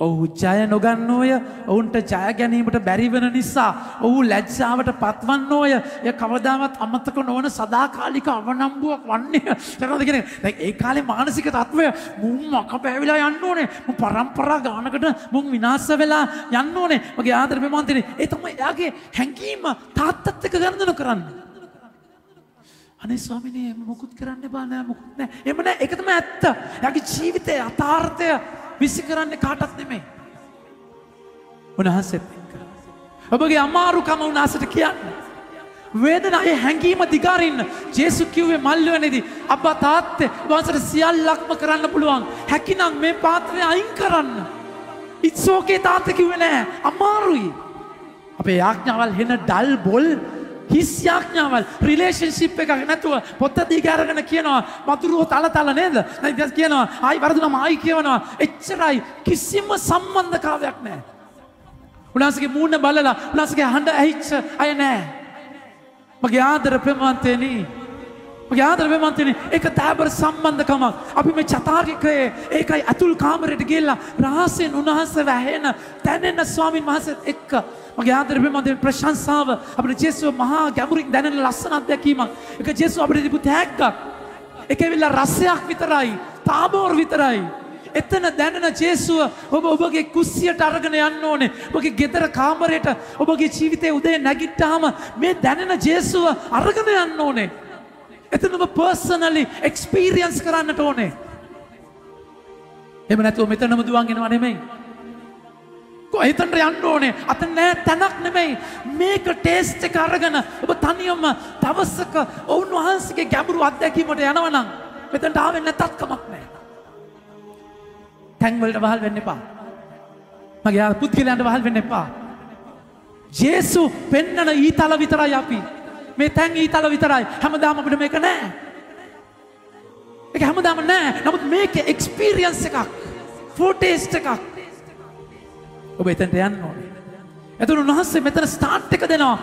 ඔහු ජය නොගන්නෝය ඔවුන්ට ජය ගැනීමට බැරි වෙන නිසා ඔහු ලැජ්ජාවට පත්වන්නෝය. එය කවදාවත් අමතක නොවන සදාකාලික අවනම්බුවක් වන්නේ. තේරෙනවද කියන්නේ? දැන් ඒ කාලේ මානසික තත්වය මුන් මකපෑවිලා යන්න ඕනේ. මුන් පරම්පරා ගානකට මුන් විනාශ වෙලා යන්න ඕනේ. මගේ ආදර බෙමන්තිනේ ඒ තමයි එයාගේ හැංගීම තාත්තත් එක්ක ගනුදෙනු කරන්නේ. අනේ ස්වාමිනේ මොකුත් කරන්න බෑ නෑ මොකුත් නෑ. එහෙම නෑ ඒක තමයි ඇත්ත. එයාගේ ජීවිතයේ යථාර්ථය විසි කරන්නේ කාටවත් නෙමෙයි. උන්වහන්සේත් එක්ක. ඔබගේ අමාරුකම උන්වහන්සේට කියන්න. වේදනාවේ හැංගීම දිගාරින්න. ජේසුස් කිව්වේ මල්වැනේදී අබ්බා තාත්තේ වහන්සේට සියල්ලක්ම කරන්න පුළුවන්. හැකිනම් මේ පාත්‍රය අයින් කරන්න. It's okay තාත්තේ කිව්වේ නෑ. අමාරුයි. අපේ යාඥාවල් හෙන ඩල් බොල් හිස් යාඥාවල් රිලේෂන්ෂිප් එකක් නැතුව පොත දිග අරගෙන කියනවා වතුරුව තල නේද? නැත්නම් කියනවා ආයි වරදුනම ආයි කියනවා. එච්චරයි කිසිම සම්බන්ධතාවයක් නෑ. උන්වහන්සේගේ මූණ බලලා උන්වහන්සේගේ හඬ ඇහිච්ච අය නෑ. මගේ ආදර ප්‍රේමවන්තයනි, මගේ ආදර ප්‍රේමවන්තයනි, ඒක තාබර සම්බන්ධකමක්. අපි මේ චතාරිකයේ ඒකයි අතුල් කාමරයට ගිහලා රහසෙන් උන්වහන්සේ වැහෙන දැනෙන ස්වාමින් වහන්සේත් එක්ක මගේ ආදර ප්‍රේමවන්තයනි ප්‍රශංසාව අපේ ජේසුව මහා ගැඹුරින් දැනෙන ලස්සන අත්දැකීමක්. ඒක ජේසුව අපිට දීපු තෑග්ගක්. ඒක ඇවිල්ලා රසයක් විතරයි, තාබෝර් විතරයි. එතන දැනෙන ජේසුව ඔබගේ කුස්සියට අරගෙන යන්න ඕනේ. ඔබගේ ගෙදර කාමරයට ඔබගේ ජීවිතයේ උදේ නැගිට්ටාම මේ දැනෙන ජේසුව අරගෙන යන්න ඕනේ. එතන ඔබ පර්සනලි එක්ස්පීරියන්ස් කරන්නට ඕනේ. එහෙම නැතුව මෙතනම දුවන් එනවා නෙමෙයි. කොහෙතනට යන්න ඕනේ? අතන නෑ තැනක් නෙමෙයි. මේක ටේස්ට් එක අරගෙන ඔබ තනියම දවසක උන්වහන්සේගේ ගැඹුරු අත්දැකීමට යනවා නම් මෙතනට ආවෙ නැතත් කමක් නෑ. තැන් වලට වහල් වෙන්න එපා. මගේ පුද්ගලයන්ට වහල් වෙන්න එපා. ජේසු පෙන්නන ඊතල විතරයි අපි. මේ තැන් ඊතල විතරයි. හැමදාම අපිට මේක නෑ. ඒක හැමදාම නෑ. නමුත් මේක එක්ස්පීරියන්ස් එකක්. ෆෝටේස්ට් එකක්. ඔබ එතනට යන්න ඕනේ. එතන උන්වහන්සේ මෙතන ස්ටාර්ට් එක දෙනවා.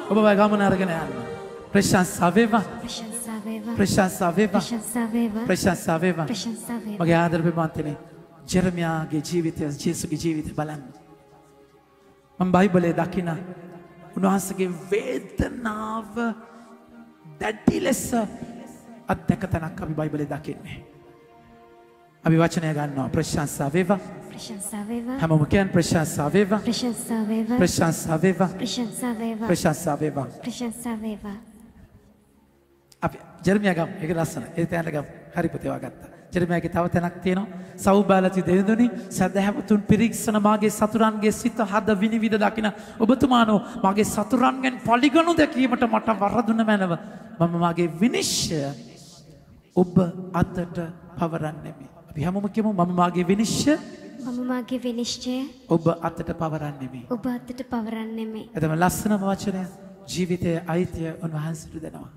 ඔබ ගමන අරගෙන යන්න. ප්‍රශංසා වේවා. ප්‍රශංසා වේවා. ප්‍රශංසා වේවා. ප්‍රශංසා වේවා. ප්‍රශංසා වේවා. ප්‍රශංසා වේවා. මගේ ආදර ප්‍රේමවන්තනේ ජෙරමියාගේ ජීවිතය ජේසුගේ ජීවිතය බලන්න. මම බයිබලයේ දකින උන්වහන්සේගේ වේදනාව දැඩි ලෙස අත්දැක තැනක් අපි බයිබලයේ දකින්නේ. අපි වචනය ගන්නවා ප්‍රශංසා වේවා. ප්‍රශංසා වේවා. හැමෝම කියන්න ප්‍රශංසා වේවා. ප්‍රශංසා වේවා. ප්‍රශංසා වේවා. ප්‍රශංසා වේවා. ප්‍රශංසා වේවා. ප්‍රශංසා වේවා. අපි ජෙරමියා ගමු. ඒක ලස්සන. ඒ තැනට ගමු. හරි පුතේ වගත්තා. ජෙරමියාගේ තව තැනක් තියෙනවා. සෞබාලති දෙවිඳුනි සදහැවතුන් පිරික්සන මාගේ සතුරන්ගේ සිත හද විනිවිද දකින ඔබතුමානෝ මගේ සතුරන්ගෙන් පලිගනු දැකීමට මට වරදුන මැනව මම මගේ විනිශ්චය ඔබ අතට පවරන්නෙමි. අපි හැමෝම කියමු මම මාගේ විනිශ්චය මම මාගේ විනිශ්චය ඔබ අතට පවරන්නෙමි. ඔබ අතට පවරන්නෙමි. එතම ලස්සනම වචනය ජීවිතයේ අයිතිය උන්වහන්සේට දෙනවා.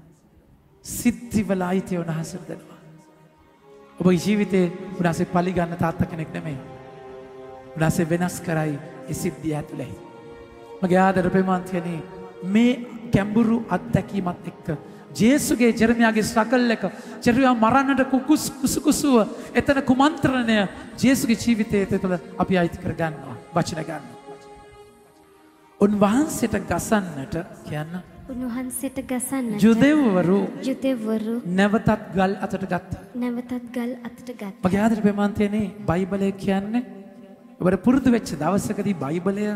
සිද්ධිවල අයිතිය උන්වහන්සේට දෙනවා. ඔබගේ ජීවිතේ උන්වහන්සේ පලිගන්න තාත්තා කෙනෙක් නෙමෙයි. උන්වහන්සේ වෙනස් කරයි ඒ සිද්ධිය ඇතුලේ. මගේ ආදර ප්‍රේමවන්තයනි මේ ගැඹුරු අත්දැකීමත් එක්ක ජේසුගේ ජෙරමියාගේ ස්ට්‍රගල් එක ජෙරමියා මරන්නට කුසුකුසුව එතන කුමන්ත්‍රණය ජේසුගේ ජීවිතයේ තුළ අපි අයිති කර ගන්නවා වචන ගන්නවා. උන්වහන්සේට ගසන්නට කියන්න උන්වහන්සේට ගසන්නට යුදෙව්වරු නැවතත් ගල් අතට ගත්තා. නැවතත් ගල් අතට ගත්තා. මගේ ආදර ප්‍රේමවන්තයනි බයිබලය කියන්නේ ඔබට පුරුදු වෙච්ච දවසකදී බයිබලය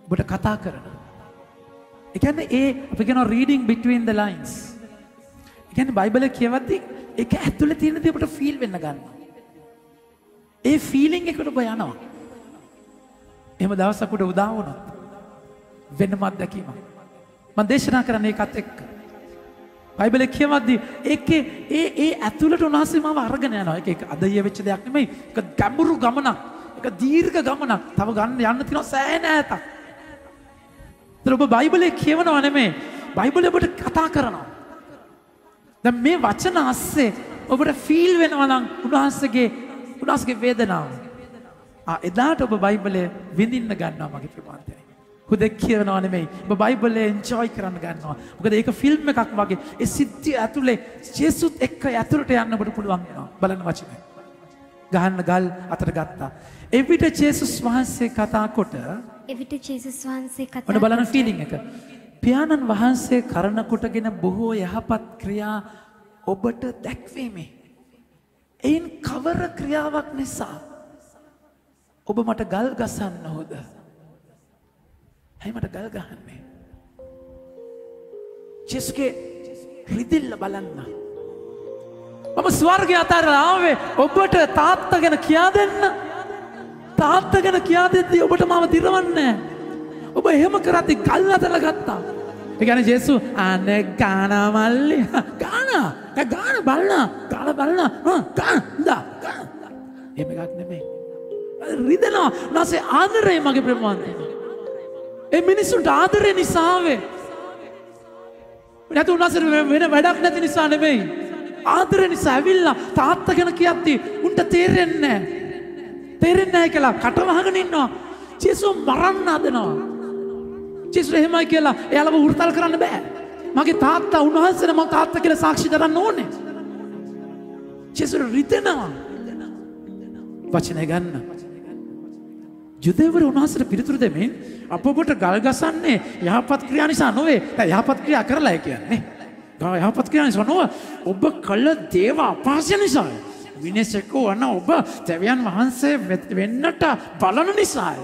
ඔබට කතා කරනවා. ඒ කියන්නේ අපි කියනවා reading between the lines. ඒ කියන්නේ බයිබලය කියවද්දී ඒක ඇතුලේ තියෙන දේ ඔබට ෆීල් වෙන්න ගන්නවා. ඒ ෆීලිං එකට ඔබ යනවා. එහෙම දවසක් උඩ උදා වුණොත් වෙනම අත්දැකීමක්. මම දේශනා කරන්නේ ඒකත් එක්ක. බයිබලයේ කියවද්දී ඒකේ ඒ ඇතුළට උන්වහන්සේ මාව අරගෙන යනවා. ඒක අදහිය වෙච්ච දෙයක් නෙමෙයි. ඒක ගැඹුරු ගමනක්. ඒක දීර්ඝ ගමනක්. තව යන්න තියෙනවා සෑහෙන ඈතක්. ඒතර ඔබ බයිබලයේ කියවනවා නෙමෙයි. බයිබලය ඔබට කතා කරනවා. දැන් මේ වචන අස්සේ ඔබට ෆීල් වෙනවා නම් උන්වහන්සේගේ වේදනාව. එදාට ඔබ බයිබලය විඳින්න ගන්නවා මගේ ප්‍රමාණය. හුදෙක් කියනවා නෙමෙයි. ඔබ බයිබලය එන්ජොයි කරන්න ගන්නවා. මොකද ඒක ෆිල්ම් එකක් වගේ. ඒ සිද්ධිය ඇතුලේ ජේසුත් එක්ක ඇතුලට යන්න ඔබට පුළුවන් වෙනවා. බලන්න වචනය. ගහන්න ගල් අතට ගත්තා. එවිට ජේසුස් වහන්සේ කතා කොට ඔන්න බලන්න ෆීලිං එක. පියාණන් වහන්සේ කරන කොටගෙන බොහෝ යහපත් ක්‍රියා ඔබට දැක්වීමේ. එයින් කවර ක්‍රියාවක් නිසා ඔබ මට ගල් ගසන්න හොද? ඇයි මට ගල් ගහන්නේ? ජේසුගේ රිදිල්ල බලන්න. මම ස්වර්ගය අතර ආවේ ඔබට තාත්තා ගැන කියා දෙන්න. තාත්තා ගැන කියා දෙද්දී ඔබට මාව දිරවන්නේ ඔබ එහෙම කරද්දී ගල් අතලා ගත්තා. ඒ කියන්නේ ජේසු අනේ ගාන මල්ලි ගාන බලන්න එහෙම එකක් නෙමෙයි. රිදෙනවා. නැසේ ආදරේ මගේ ප්‍රමාණය. ඒ මිනිසුන්ට ආදරේ නිසාවේ. නැතු උනාසර වෙන වැඩක් නැති නිසා නෙමෙයි. ආදරේ නිසා ඇවිල්ලා තාත්තා ගැන කියද්දී උන්ට තේරෙන්නේ නැහැ කියලා කට වහගෙන ඉන්නවා. ජේසු මරන්න හදනවා. ජේසු එහෙමයි කියලා එයාලව උර්තල් කරන්න බෑ. මගේ තාත්තා උන්වහන්සේ මම තාත්තා කියලා සාක්ෂි දරන්න ඕනේ. ජේසු රිදෙනවා. වචනය ගන්න. යුදෙවරු උන්වහන්සේට පිළිතුරු දෙමින් අප ඔබට ගල් ගසන්නේ යහපත් ක්‍රියා නිසා නොවේ. දැන් යහපත් ක්‍රියා කරලායි කියන්නේ. යහපත් ක්‍රියා නිසා නොව ඔබ කළ දේව අපහාසය නිසා. විනසකෝ අන ඔබ දෙවියන් වහන්සේ වෙන්නට බලන නිසාය.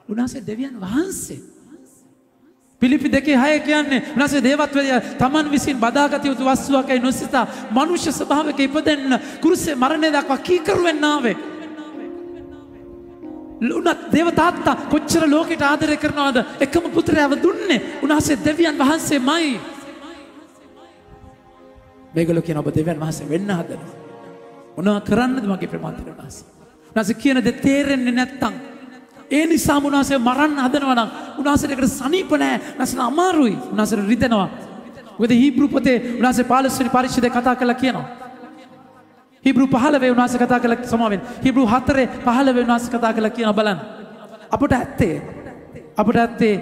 උන්වහන්සේ දෙවියන් වහන්සේ. පිලිපි 2:6 කියන්නේ උන්වහන්සේ දේවත්වය තමන් විසින් බදාගත යුතු වස්තුවකයි නොසිතා මනුෂ්‍ය ස්වභාවයක ඉපදෙන්න කුරුසේ මරණය දක්වා කීකරු වෙන්න ආවේ. උනත් දේව තාත්තා කොච්චර ලෝකෙට ආදරය කරනවද එකම පුත්‍රයාව දුන්නේ උන්වහන්සේ දෙවියන් වහන්සේමයි. මේගොල්ලෝ කියන ඔබ දෙවියන් වහන්සේ වෙන්න හදනවා. මොනවා කරන්නද මගේ ප්‍රමාණයට උන්වහන්සේ. උන්වහන්සේ කියන දේ තේරෙන්නේ නැත්තම් ඒ නිසා උන්වහන්සේ මරන්න හදනවා නම් උන්වහන්සේට ඒකට සනීප නැහැ. නැසන අමාරුයි. උන්වහන්සේ රිදෙනවා. මොකද හීබ්‍රු පොතේ උන්වහන්සේ 15 වෙනි පරිච්ඡේදය කතා කරලා කියනවා. හීබ්‍රු 15 උන්වහන්සේ කතා කරලා සමාවෙන්න. හීබ්‍රු 4:15 උන්වහන්සේ කතා කරලා කියනවා බලන්න. අපට ඇත්තේ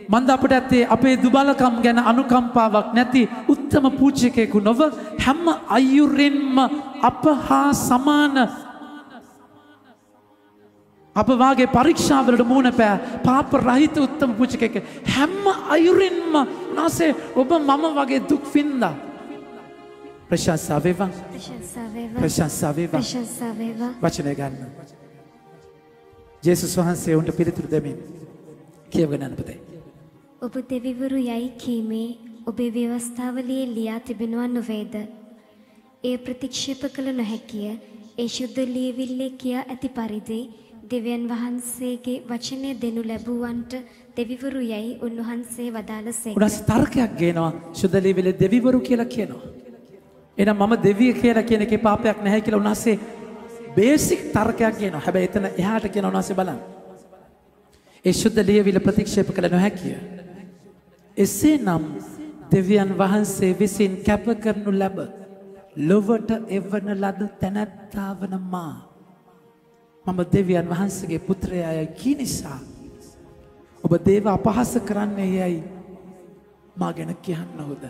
මන්ද අපට ඇත්තේ අපේ දුබලකම් ගැන අනුකම්පාවක් නැති උත්තම පූජ්‍යකයෙකු නොව හැම අයුරින්ම අප හා සමාන අප වාගේ පරීක්ෂාවලට මුහුණ පෑ පාප රහිත උත්තම පූජ්‍යකයෙක් හැම අයුරින්ම උන්වහන්සේ ඔබ මම වගේ දුක් විඳා. ප්‍රශංසා වේවා. ප්‍රශංසා වේවා. වචනය ගන්න. ජේසුස් වහන්සේ උන්ට පිළිතුරු දෙමින් කියවගෙන යන පුතේ. ඔබ දෙවිවරු යයි කීමේ ඔබේ ව්‍යවස්ථාවලියේ ලියා තිබෙනවා නොවේද? එය ප්‍රතික්ෂේප කළ නොහැකිය. ඒ ශුද්ධ ලියවිල්ලේ කියා ඇති පරිදි දෙවියන් වහන්සේගේ වචනය දෙනු ලැබුවන්ට දෙවිවරු යයි උන්වහන්සේ වදාළසේක. උන්වහන්සේ තර්කයක් ගේනවා ශුද්ධ ලියවිල්ලේ දෙවිවරු කියලා කියනවා. එහෙනම් මම දෙවිය කියලා කියන එකේ පාපයක් නැහැ කියලා උන්වහන්සේ බේසික් තර්කයක් ගේනවා. හැබැයි එතන එහාට කියන උන්වහන්සේ බලන්න. ඒ ශුද්ධ ලියවිල්ල ප්‍රතික්ෂේප කළ නොහැකිය. එසේනම් දෙවියන් වහන්සේ විසින් කැප කරනු ලැබ ලොවට එවන ලද තැනැත්තා වන මා මම දෙවියන් වහන්සේගේ පුත්‍රයායි කී නිසා ඔබ දේව අපහාස කරන්නේ යයි මා ගැන කියන්න හොද.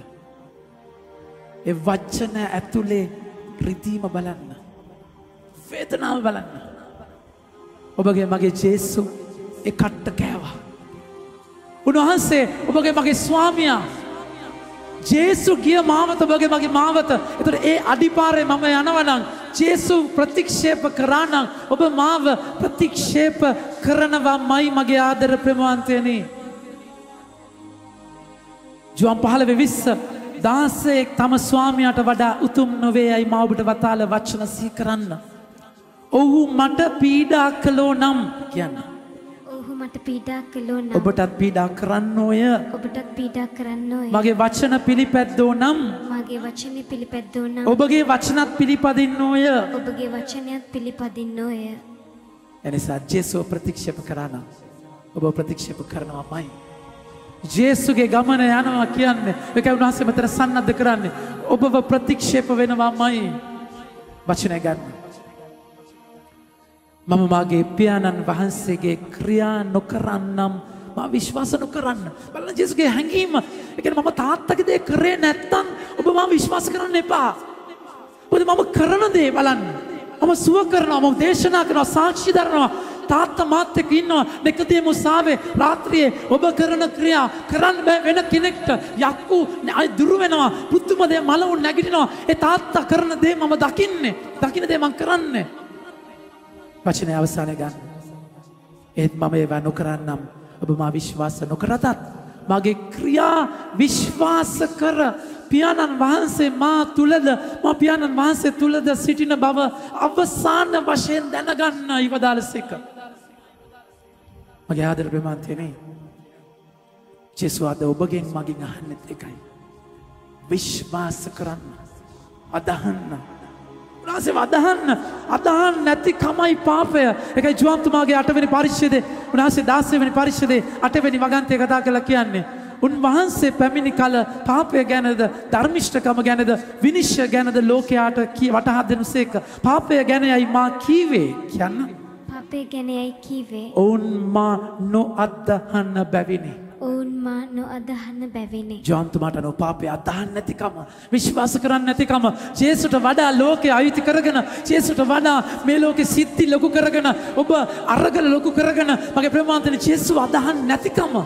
ඒ වචන ඇතුලේ රිදීම බලන්න. වේදනාව බලන්න. ඔබගේ මගේ ජේසු ඒ කට්ට කෑවා. උන්වහන්සේ ඔබගේ මගේ ස්වාමියා ජේසු ගිය මාවත ඔබගේ මගේ මාවත. ඒතර ඒ අඩිපාරේ මම යනවා නම් ජේසු ප්‍රතික්ෂේප කරා නම් ඔබ මාව ප්‍රතික්ෂේප කරනවාමයි මගේ ආදර ප්‍රමාන්තයනි. ජෝන් 15:20 දාසයෙක් තම ස්වාමියාට වඩා උතුම් නොවේයයි මා ඔබට වතාල වචන සිහි කරන්න. ඔහු මට පීඩා කළෝ නම් කියන්න. ඔහු මට පීඩා කළෝ නම් ඔබටත් පීඩා කරන්නෝය. ඔබටත් පීඩා කරන්නෝය. මගේ වචන පිළිපැද්දෝ නම් මගේ වචනේ පිළිපැද්දෝ නම් ඔබගේ වචනත් පිළිපදින්නෝය. ඔබගේ වචනයත් පිළිපදින්නෝය. එනිසා ජේසුව ප්‍රතික්ෂේප කරා නම් ඔබ ප්‍රතික්ෂේප කරනවාමයි. ජේසුගේ ගමන යනවා කියන්නේ ඒකයි උන්වහන්සේ මෙතන සන්නද්ධ කරන්නේ. ඔබව ප්‍රතික්ෂේප වෙනවාමයි. වචනය ගන්න. මම මාගේ පියාණන් වහන්සේගේ ක්‍රියා නොකරන්නම් මා විශ්වාස නොකරන්න. බලන්න ජේසුගේ හැඟීම. ඒ කියන්නේ මම තාත්තගේ දේ කරේ නැත්තම් ඔබ මා විශ්වාස කරන්න එපා. මොකද මම කරන දේ බලන්න. මම සුව කරනවා, මම දේශනා කරනවා, සාක්ෂි දරනවා. තාත්තා මාත් එක්ක ඉන්නවා. නිකෝදෙමුස් ආවේ රාත්‍රියේ ඔබ කරන ක්‍රියා කරන්න බෑ වෙන කෙනෙක්ට. යක්කු දුරු වෙනවා. පුදුම දේ මලවුන් නැගිටිනවා. ඒ තාත්තා කරන දේ මම දකින්නේ. දකින්න දේ මම කරන්නේ. වචනේ අවසානය ගන්න. ඒත් මම ඒවා නොකරන්නම්. ඔබ මා විශ්වාස නොකරතත් මගේ ක්‍රියා විශ්වාස කර පියාණන් වහන්සේ මා තුලද මා පියාණන් වහන්සේ තුලද සිටින බව අවසාන වශයෙන් දැනගන්න ඉවදාලසේක. මගේ ආදර ප්‍රමාන්තයනේ ජේසුස් අද ඔබගෙන් මගෙන් අහන්නෙත් එකයි. විශ්වාස කරන්න. අදහන්න. උන්වහන්සේ අදහන්න නැති කමයි පාපය. ඒකයි ජෝන්තුමාගේ 8 වෙනි පරිච්ඡේදයේ උන්වහන්සේ 16 වෙනි පරිච්ඡේදයේ 8 වෙනි වගන්තිය කතා කරලා කියන්නේ. උන්වහන්සේ පැමිණි කල පාපය ගැනද ධර්මිෂ්ඨකම ගැනද විනිශ්චය ගැනද ලෝකයාට වටහා දෙනුසේක. පාපය ගැනයි මා කීවේ කියන්න. පාපය ගැනයි කීවේ. ඔවුන් මා නොඅදහන්න බැවිනි. ඔවුන් මා නොඅදහන්න බැවිනි. ජෝන්තුමාට නෝ පාපය අදහන්න නැතිකම විශ්වාස කරන්න නැතිකම ජේසුට වඩා ලෝකේ අයිති කරගෙන ජේසුට වඩා මේ ලෝකේ සිද්ධි ලොකු කරගෙන ඔබ අරගල ලොකු කරගෙන මගේ ප්‍රමාන්තනේ ජේසුව අදහන්න නැතිකම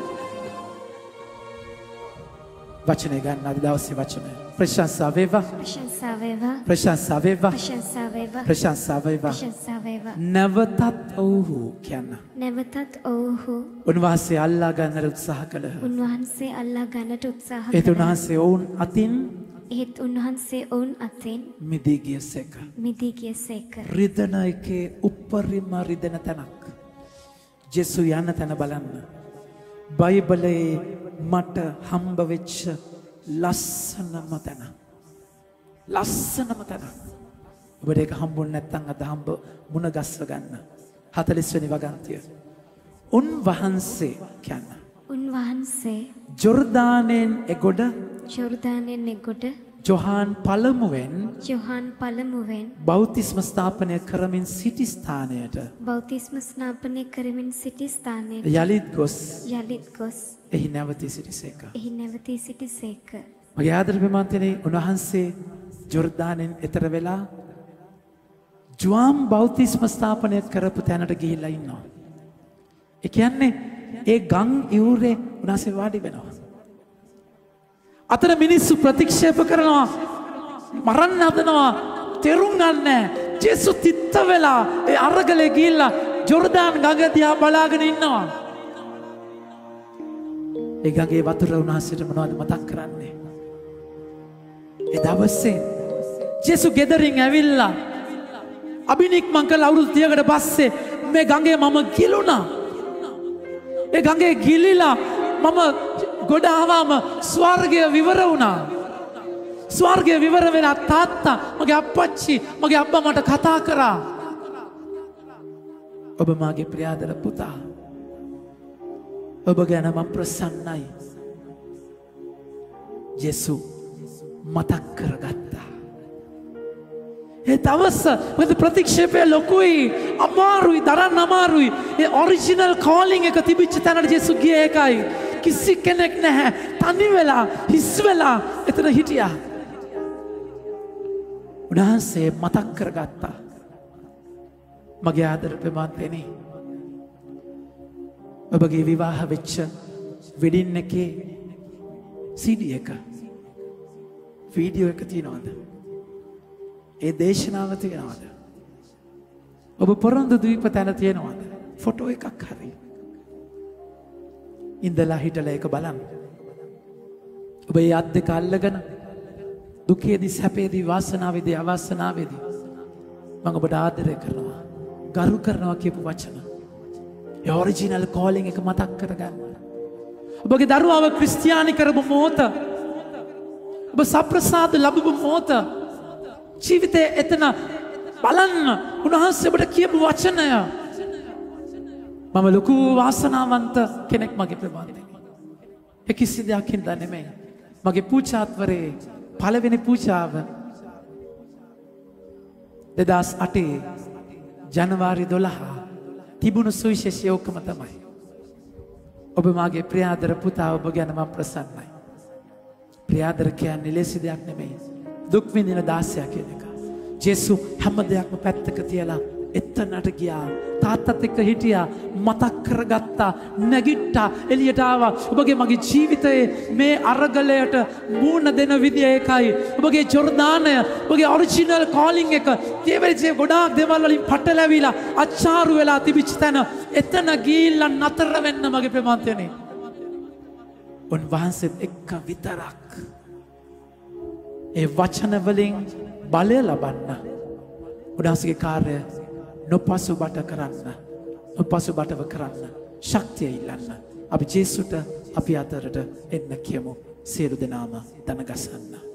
වචනේ ගන්න අද දවසේ වචනය ප්‍රශංසා වේවා ප්‍රශංසා වේවා ප්‍රශංසා වේවා ප්‍රශංසා වේවා ප්‍රශංසා වේවා ප්‍රශංසා වේවා. නැවතත් ඔව්හු කියන්න. නැවතත් ඔව්හු උන්වහන්සේ අල්ලා ගන්නට උත්සාහ කළහ. උන්වහන්සේ අල්ලා ගන්නට උත්සාහ ඒත් උන්වහන්සේ ඔවුන් අතින් එහෙත් උන්වහන්සේ ඔවුන් අතින් මිදී ගියසේක. මිදී ගියසේක. රිදෙන එකේ උපරිම රිදෙන තැනක්. ජේසු යන තැන බලන්න. බයිබලයේ මට හම්බ වෙච්ච ලස්සනම තැන. ලස්සනම තැන. ඔබට ඒක හම්බුනේ නැත්නම් අද හම්බ මුණ ගස්ව ගන්න. 40 වෙනි වගන්තිය. උන්වහන්සේ කියන්න. උන්වහන්සේ ජෝර්දානෙන් එගොඩ ජෝර්දානෙන් එගොඩ ජොහාන් පළමුවෙන් යොහාන් පළමුවෙන් බෞතිස්ම ස්ථාපනය කරමින් සිටි ස්ථානයට බෞතිස්ම ස්නාපනය කරමින් සිටි ස්ථානයට යලිත් ගොස් යලිත් ගොස් එහි නැවතී සිටිසේක. එහි නැවතී සිටිසේක. මගේ ආදර ප්‍රමාන්තනේ උන්වහන්සේ ජෝර්දානෙන් එතර වෙලා ජුවාම් බෞතිස්ම ස්ථාපනය කරපු තැනට ගිහිල්ලා ඉන්නවා. ඒ කියන්නේ ඒ ගම් ඉවුරේ උන්වහන්සේ වාඩි වෙනවා. අතර මිනිස්සු ප්‍රතික්ෂේප කරනවා මරන්න හදනවා තෙරුම් ගන්න ජේසු තිත්ත වෙලා ඒ අරගලේ ගිහිල්ලා ජෝර්දාන් ගඟ දිහා බලාගෙන ඉන්නවා. ඒ ගඟේ වතුර උන්වහන්සේට මොනවද මතක් කරන්නේ? ඒ දවසේ ජේසු ගෙදරින් ඇවිල්ලා අබිනික්මන් කළ අවුරුදු 30කට පස්සේ මේ ගඟේ මම ගිලුණා. ඒ ගඟේ ගිලිලා මම ගොඩ ආවම ස්වර්ගය විවර වුණා. ස්වර්ගය විවර වෙලා තාත්තා මගේ අප්පච්චි මගේ අබ්බා මට කතා කරා. ඔබ මාගේ ප්‍රියාදර පුතා. ඔබ ගැන මම ප්‍රසන්නයි. ජේසු මතක් කරගත්තා. ඒ දවස මොකද ප්‍රතික්ෂේපය ලොකුයි අමාරුයි දරන්න අමාරුයි. ඒ ඔරිජිනල් කෝලිං එක තිබිච්ච තැනට ජේසු ගියේ ඒකයි. කිසි කෙනෙක් නැහැ. තනි වෙලා හිස් වෙලා එතන හිටියා. උන්වහන්සේ මතක් කරගත්තා. මගේ ආදර ප්‍රමාන්තනේ ඔබගේ විවාහ වෙච්ච වෙඩින් එකේ CD එක වීඩියෝ එක තියෙනවද? ඒ දේශනාව තියෙනවද? ඔබ පොරොන්දු දීප තැන තියෙනවද? ෆොටෝ එකක් හරි. ඉඳලා හිටලා ඒක බලන්න. ඔබ ඒ අත් දෙක අල්ලගෙන දුකේදී සැපේදී වාසනාවේදී අවාසනාවේදී මම ඔබට ආදරය කරනවා ගරු කරනවා කියපු වචන. ඒ ඔරිජිනල් කෝලිං එක මතක් කරගන්න. ඔබගේ දරුවාව ක්‍රිස්තියානි කරපු මොහොත ඔබ සප්‍රසාද ලැබපු මොහොත ජීවිතේ එතන බලන්න උන්වහන්සේ ඔබට කියපු වචනය. මම ලොකු වාසනාවන්ත කෙනෙක් මගේ ප්‍රමාණය. ඒ කිසි දෙයක් හින්දා නෙමෙයි. මගේ පූජාත්වරේ පළවෙනි පූජාව 2008 ජනවාරි 12 තිබුණු සුවිශේෂී ඔක්කොම තමයි. ඔබ මාගේ ප්‍රියාදර පුතා ඔබ ගැන මම ප්‍රසන්නයි. ප්‍රියාදර කියන්නේ ලෙසි දෙයක් නෙමෙයි. දුක් විඳින දාසයා කියන එක. ජේසු හැම දෙයක්ම පැත්තක තියලා එතනට ගියා. තාත්තත් එක්ක හිටියා. මතක් කරගත්තා. නැගිට්ටා. එළියට ආවා. ඔබගේ මගේ ජීවිතයේ මේ අරගලයට මූණ දෙන විදිය ඒකයි. ඔබගේ ජෝර්දානය, ඔබගේ ඔරිජිනල් කෝලිං එක තේවෙච්ච ගොඩාක් දේවල් වලින් පටලැවිලා අච්චාරු වෙලා තිබිච්ච තැන එතන ගිහිල්ලා නතර වෙන්න මගේ ප්‍රමාන්තයනේ. උන්වහන්සේත් එක්ක විතරක් ඒ වචන වලින් බලය ලබන්න උන්වහන්සේගේ කාර්ය නොපසුබට කරන්න නොපසුබටව කරන්න ශක්තිය ඉල්ලන්න. අපි ජේසුට අපි අතරට එන්න කියමු. සියලු දෙනාම දනගසන්න.